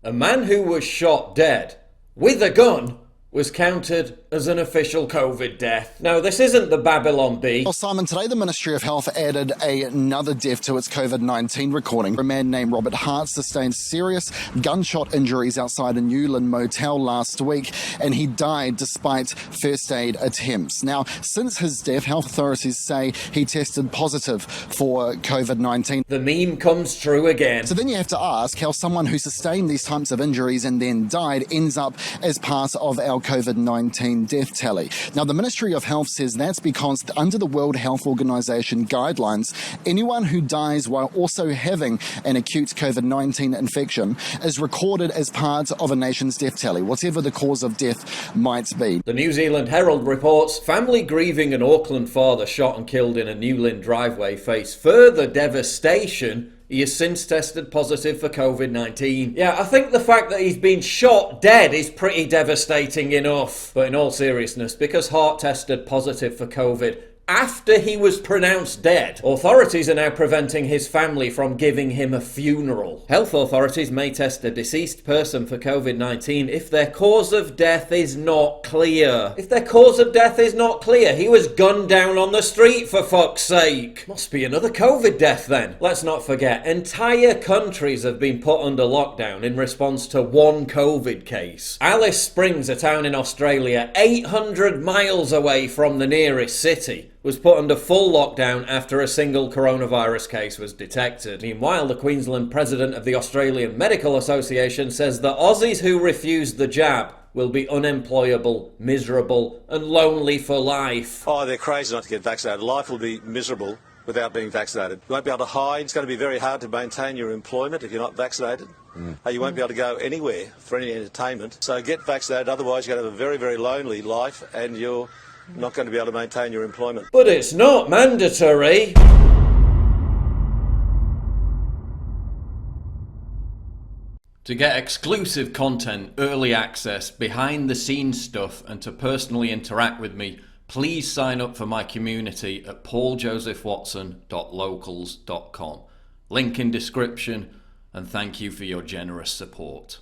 A man who was shot dead with a gun was counted as an official COVID death. Now, this isn't the Babylon Bee. Well, Simon, today the Ministry of Health added another death to its COVID-19 recording. A man named Robert Hart sustained serious gunshot injuries outside a Newland motel last week, and he died despite first aid attempts. Now, since his death, health authorities say he tested positive for COVID-19. The meme comes true again. So then you have to ask how someone who sustained these types of injuries and then died ends up as part of our COVID-19 death tally. Now, the Ministry of Health says that's because under the World Health Organization guidelines, anyone who dies while also having an acute COVID-19 infection is recorded as part of a nation's death tally, whatever the cause of death might be. The New Zealand Herald reports family grieving an Auckland father shot and killed in a Newland driveway face further devastation. He has since tested positive for COVID-19. Yeah, I think the fact that he's been shot dead is pretty devastating enough. But in all seriousness, because Hart tested positive for COVID after he was pronounced dead, authorities are now preventing his family from giving him a funeral. Health authorities may test a deceased person for COVID-19 if their cause of death is not clear. If their cause of death is not clear, he was gunned down on the street, for fuck's sake. Must be another COVID death then. Let's not forget, entire countries have been put under lockdown in response to one COVID case. Alice Springs, a town in Australia 800 miles away from the nearest city, was put under full lockdown after a single coronavirus case was detected. Meanwhile, the Queensland president of the Australian Medical Association says that Aussies who refuse the jab will be unemployable, miserable, and lonely for life. Oh, they're crazy not to get vaccinated. Life will be miserable without being vaccinated. You won't be able to hide. It's going to be very hard to maintain your employment if you're not vaccinated. You won't be able to go anywhere for any entertainment. So get vaccinated, otherwise you're going to have a very, very lonely life and you're not going to be able to maintain your employment. But it's not mandatory. To get exclusive content, early access, behind the scenes stuff, and to personally interact with me, please sign up for my community at pauljosephwatson.locals.com. Link in description, and thank you for your generous support.